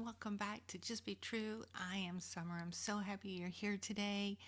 welcome back to Just Be True. I am Summer. I'm so happy you're here today.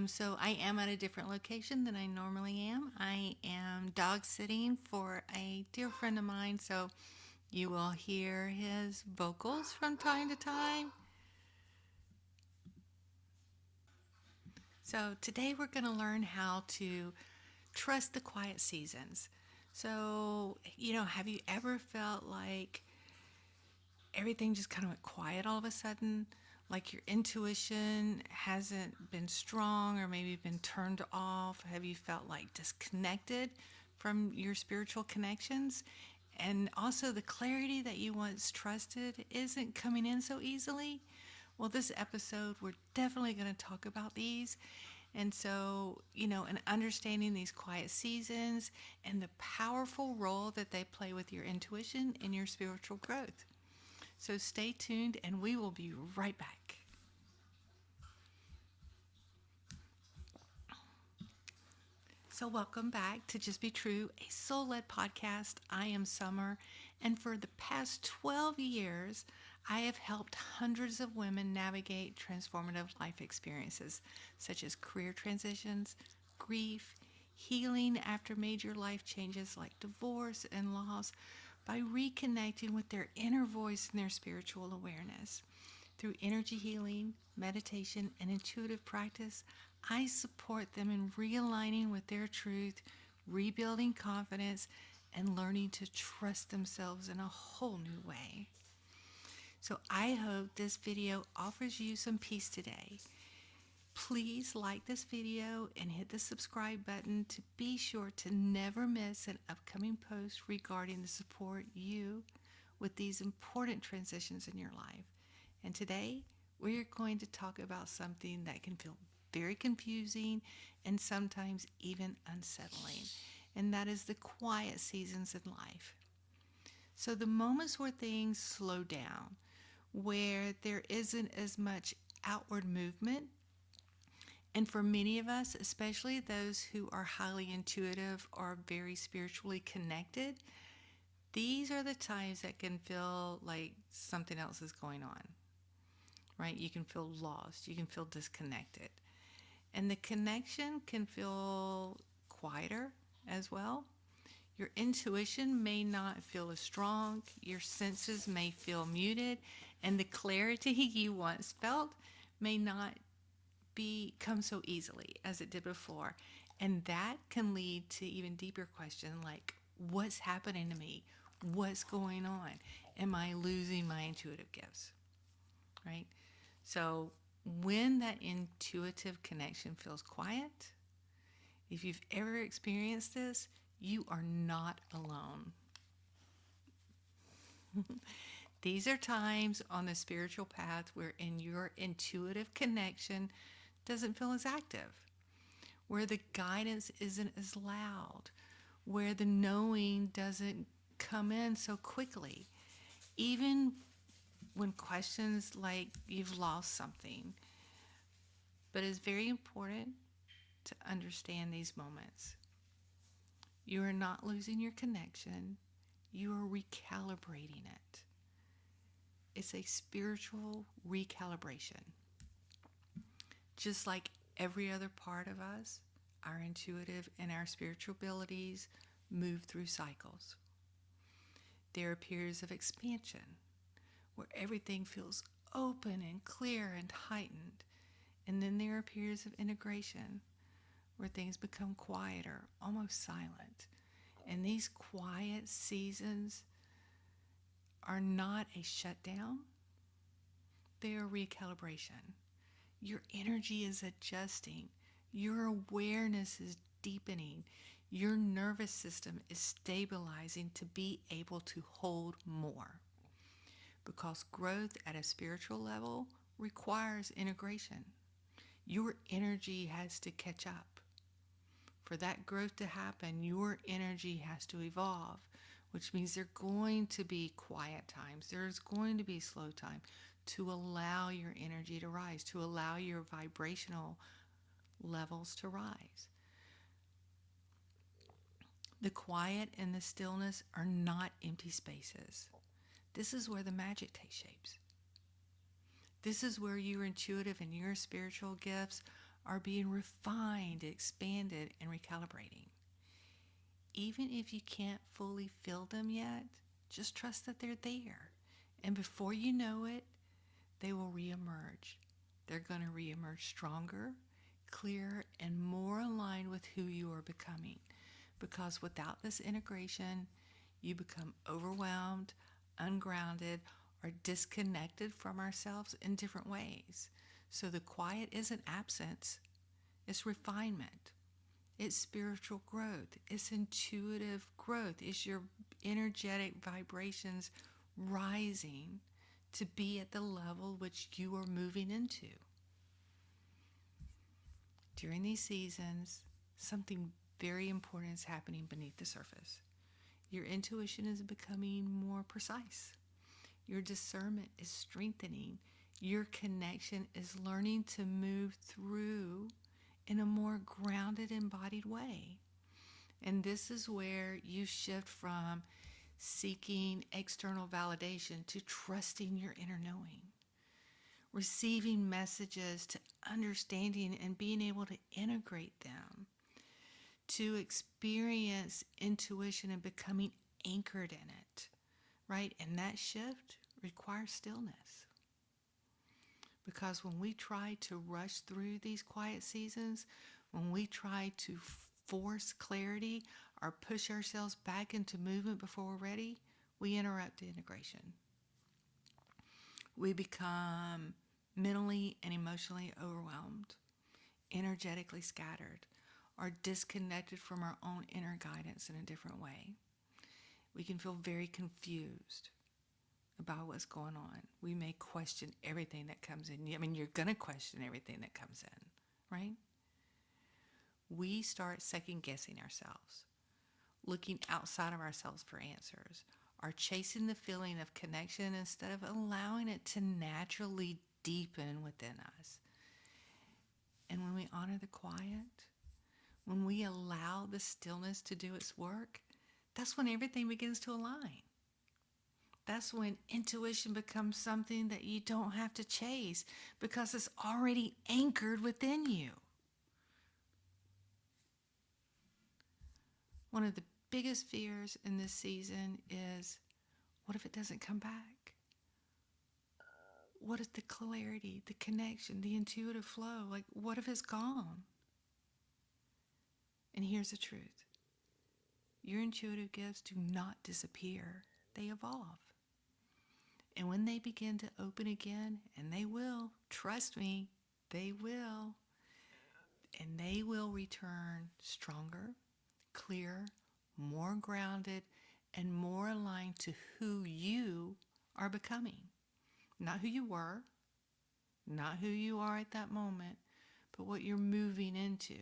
So I am at a different location than I normally am. I am dog sitting for a dear friend of mine, so you will hear his vocals from time to time. So today we're going to learn how to trust the quiet seasons. So, have you ever felt like everything just kind of went quiet all of a sudden? Like your intuition hasn't been strong or maybe been turned off? Have you felt like disconnected from your spiritual connections? And also, the clarity that you once trusted isn't coming in so easily? Well, this episode, we're definitely going to talk about these. And so, and understanding these quiet seasons and the powerful role that they play with your intuition and your spiritual growth. So stay tuned and we will be right back. So, welcome back to Just Be True, a soul led podcast. I am Summer, and for the past 12 years, I have helped hundreds of women navigate transformative life experiences such as career transitions, grief, healing after major life changes like divorce and loss by reconnecting with their inner voice and their spiritual awareness. Through energy healing, meditation, and intuitive practice, I support them in realigning with their truth, rebuilding confidence, and learning to trust themselves in a whole new way. So I hope this video offers you some peace today. Please like this video and hit the subscribe button to be sure to never miss an upcoming post regarding the support you with these important transitions in your life. And today, we're going to talk about something that can feel very confusing and sometimes even unsettling, and that is the quiet seasons in life. So, the moments where things slow down, where there isn't as much outward movement, and for many of us, especially those who are highly intuitive or very spiritually connected, these are the times that can feel like something else is going on, right? You can feel lost, you can feel disconnected. And the connection can feel quieter as well. Your intuition may not feel as strong, your senses may feel muted, and the clarity you once felt may not come so easily as it did before. And that can lead to even deeper questions like, what's happening to me? What's going on? Am I losing my intuitive gifts? Right? So when that intuitive connection feels quiet, if you've ever experienced this, you are not alone. These are times on the spiritual path wherein your intuitive connection doesn't feel as active, where the guidance isn't as loud, where the knowing doesn't come in so quickly. Even when questions like you've lost something. But it's very important to understand these moments. You are not losing your connection, you are recalibrating it. It's a spiritual recalibration. Just like every other part of us, our intuitive and our spiritual abilities move through cycles. There are periods of expansion where everything feels open and clear and heightened. And then there are periods of integration where things become quieter, almost silent. And these quiet seasons are not a shutdown, they are recalibration. Your energy is adjusting, your awareness is deepening, your nervous system is stabilizing to be able to hold more. Because growth at a spiritual level requires integration. Your energy has to catch up. For that growth to happen, your energy has to evolve, which means there are going to be quiet times. There's going to be slow time to allow your energy to rise, to allow your vibrational levels to rise. The quiet and the stillness are not empty spaces. This is where the magic takes shapes. This is where your intuitive and your spiritual gifts are being refined, expanded, and recalibrating. Even if you can't fully feel them yet, just trust that they're there. And before you know it, they will reemerge. They're going to reemerge stronger, clearer, and more aligned with who you are becoming. Because without this integration, you become overwhelmed, ungrounded, or disconnected from ourselves in different ways. So the quiet isn't absence, it's refinement. It's spiritual growth. It's intuitive growth. It's your energetic vibrations rising to be at the level which you are moving into. During these seasons, something very important is happening beneath the surface. Your intuition is becoming more precise. Your discernment is strengthening. Your connection is learning to move through in a more grounded, embodied way. And this is where you shift from seeking external validation to trusting your inner knowing, receiving messages to understanding and being able to integrate them, to experience intuition and becoming anchored in it, right? And that shift requires stillness. Because when we try to rush through these quiet seasons, when we try to force clarity or push ourselves back into movement before we're ready, we interrupt the integration. We become mentally and emotionally overwhelmed, energetically scattered, or disconnected from our own inner guidance in a different way. We can feel very confused about what's going on. We may question everything that comes in. I mean, you're going to question everything that comes in, right? We start second guessing ourselves, looking outside of ourselves for answers, or chasing the feeling of connection instead of allowing it to naturally deepen within us. And when we honor the quiet, when we allow the stillness to do its work, that's when everything begins to align. That's when intuition becomes something that you don't have to chase because it's already anchored within you. One of the biggest fears in this season is, what if it doesn't come back? What if the clarity, the connection, the intuitive flow, what if it's gone? And here's the truth. Your intuitive gifts do not disappear. They evolve. And when they begin to open again, and they will, trust me, they will, and they will return stronger, clearer, more grounded, and more aligned to who you are becoming. Not who you were, not who you are at that moment, but what you're moving into.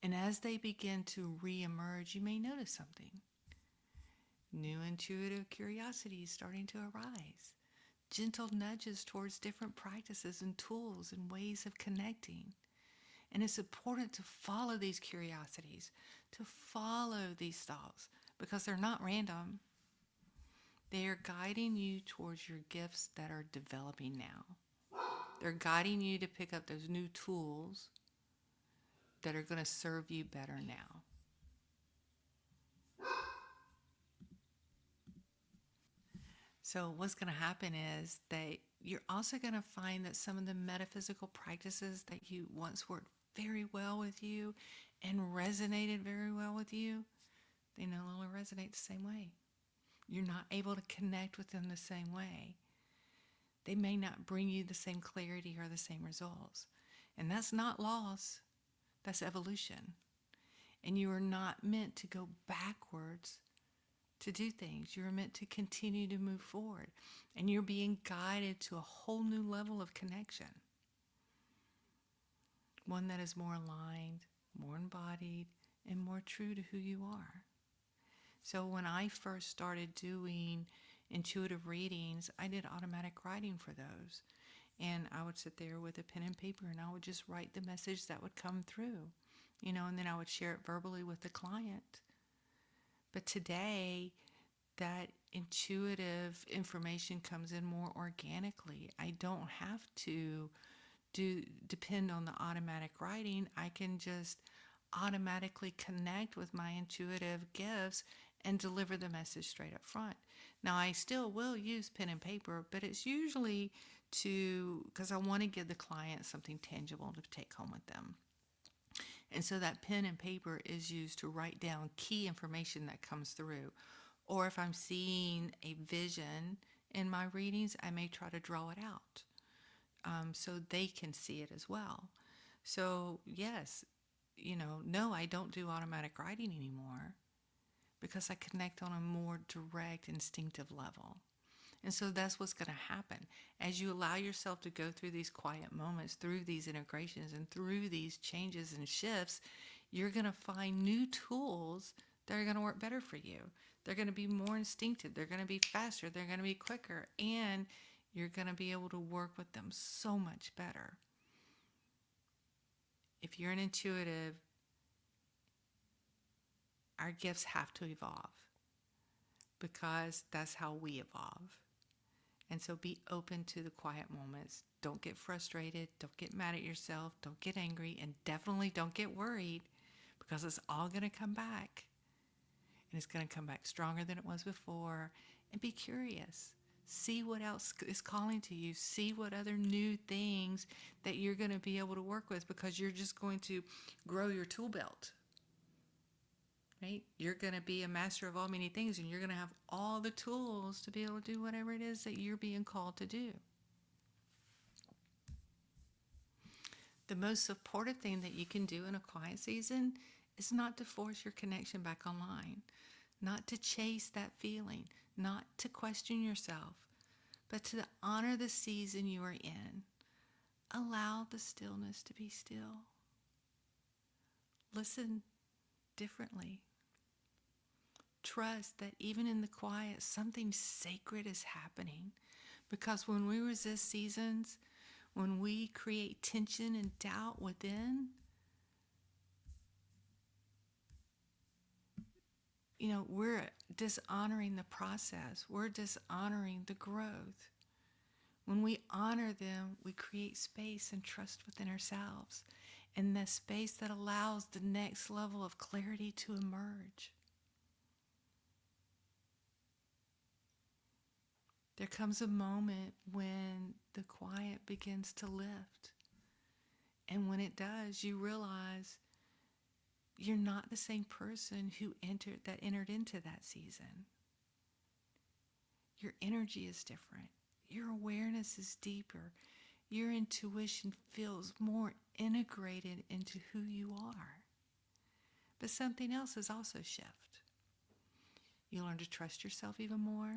And as they begin to re-emerge, you may notice something. New intuitive curiosities starting to arise. Gentle nudges towards different practices and tools and ways of connecting. And it's important to follow these curiosities, to follow these thoughts, because they're not random. They are guiding you towards your gifts that are developing now. They're guiding you to pick up those new tools that are going to serve you better now. So what's going to happen is that you're also going to find that some of the metaphysical practices that you once worked very well with you and resonated very well with you, they no longer resonate the same way. You're not able to connect with them the same way. They may not bring you the same clarity or the same results. And that's not loss, that's evolution. And you are not meant to go backwards to do things. You're meant to continue to move forward. And you're being guided to a whole new level of connection. One that is more aligned, more embodied, and more true to who you are. So when I first started doing intuitive readings, I did automatic writing for those. And I would sit there with a pen and paper and I would just write the message that would come through, and then I would share it verbally with the client. But today, that intuitive information comes in more organically. I don't have to depend on the automatic writing. I can just automatically connect with my intuitive gifts and deliver the message straight up front. Now, I still will use pen and paper, but it's usually because I want to give the client something tangible to take home with them. And so that pen and paper is used to write down key information that comes through. Or if I'm seeing a vision in my readings, I may try to draw it out so they can see it as well. So, yes, no, I don't do automatic writing anymore because I connect on a more direct, instinctive level. And so that's what's going to happen. As you allow yourself to go through these quiet moments, through these integrations, and through these changes and shifts, you're going to find new tools that are going to work better for you. They're going to be more instinctive. They're going to be faster. They're going to be quicker. And you're going to be able to work with them so much better. If you're an intuitive, our gifts have to evolve because that's how we evolve. And so be open to the quiet moments. Don't get frustrated. Don't get mad at yourself. Don't get angry. And definitely don't get worried because it's all going to come back. And it's going to come back stronger than it was before. And be curious. See what else is calling to you. See what other new things that you're going to be able to work with because you're just going to grow your tool belt. Right? You're going to be a master of all many things, and you're going to have all the tools to be able to do whatever it is that you're being called to do. The most supportive thing that you can do in a quiet season is not to force your connection back online, not to chase that feeling, not to question yourself, but to honor the season you are in. Allow the stillness to be still. Listen differently. Trust that even in the quiet, something sacred is happening. Because when we resist seasons, when we create tension and doubt within, we're dishonoring the process. We're dishonoring the growth. When we honor them, we create space and trust within ourselves. And the space that allows the next level of clarity to emerge. There comes a moment when the quiet begins to lift. And when it does, you realize you're not the same person who entered into that season. Your energy is different. Your awareness is deeper. Your intuition feels more integrated into who you are. But something else has also shifted. You learn to trust yourself even more.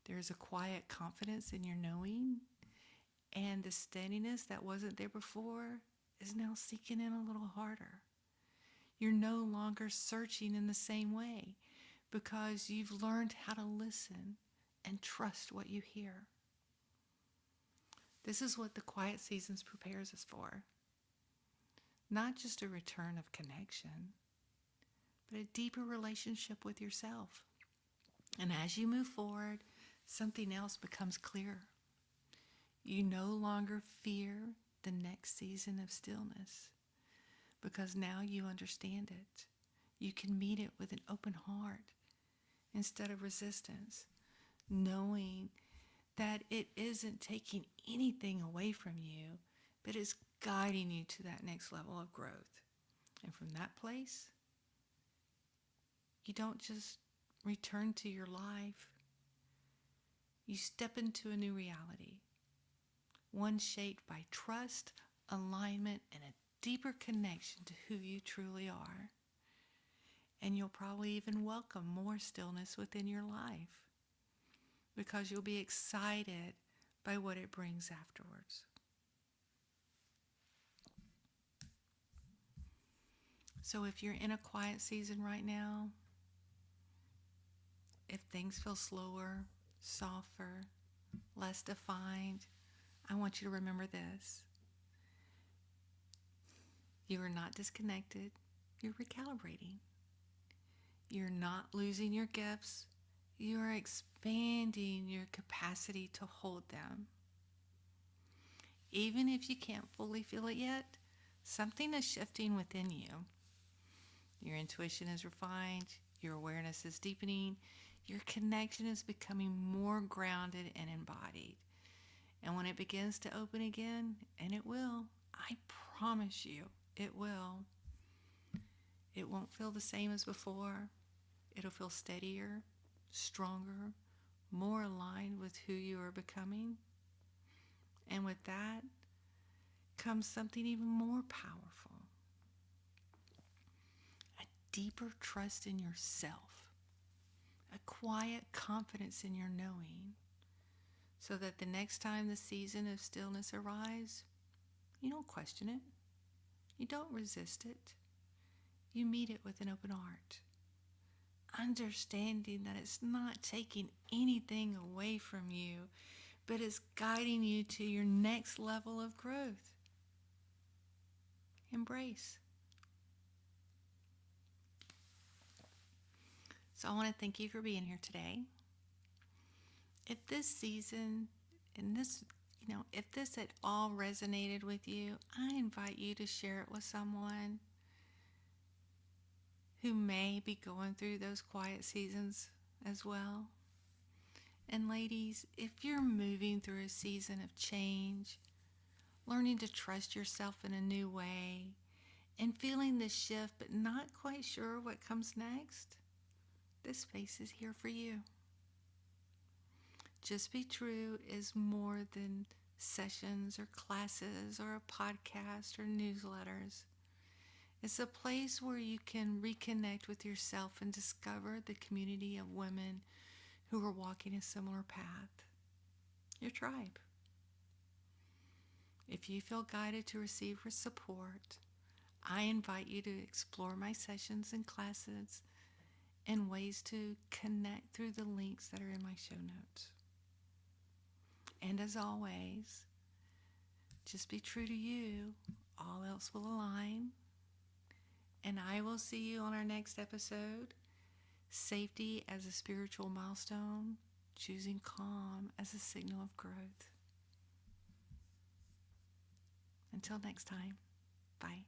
There's a quiet confidence in your knowing, and the steadiness that wasn't there before is now seeking in a little harder. You're no longer searching in the same way because you've learned how to listen and trust what you hear. This is what the quiet seasons prepares us for. Not just a return of connection, but a deeper relationship with yourself. And as you move forward, something else becomes clear. You no longer fear the next season of stillness because now you understand it. You can meet it with an open heart instead of resistance, knowing that it isn't taking anything away from you, but it's guiding you to that next level of growth. And from that place, you don't just return to your life. You step into a new reality, one shaped by trust, alignment, and a deeper connection to who you truly are. And you'll probably even welcome more stillness within your life because you'll be excited by what it brings afterwards. So if you're in a quiet season right now, if things feel slower, softer, less defined, I want you to remember this. You are not disconnected. You're recalibrating. You're not losing your gifts. You are expanding your capacity to hold them. Even if you can't fully feel it yet, something is shifting within you. Your intuition is refined, your awareness is deepening, your connection is becoming more grounded and embodied. And when it begins to open again, and it will, I promise you, it will, it won't feel the same as before. It'll feel steadier, stronger, more aligned with who you are becoming. And with that comes something even more powerful, a deeper trust in yourself, a quiet confidence in your knowing, so that the next time the season of stillness arrives, you don't question it, you don't resist it, you meet it with an open heart, understanding that it's not taking anything away from you, but it's guiding you to your next level of growth. Embrace. So I want to thank you for being here today. If this season and this, if this at all resonated with you, I invite you to share it with someone who may be going through those quiet seasons as well. And ladies, if you're moving through a season of change, learning to trust yourself in a new way, and feeling the shift but not quite sure what comes next, this space is here for you. Just Be True is more than sessions or classes or a podcast or newsletters. It's a place where you can reconnect with yourself and discover the community of women who are walking a similar path. Your tribe. If you feel guided to receive support, I invite you to explore my sessions and classes and ways to connect through the links that are in my show notes. And as always, just be true to you. All else will align. And I will see you on our next episode. Safety as a spiritual milestone, choosing calm as a signal of growth. Until next time, bye.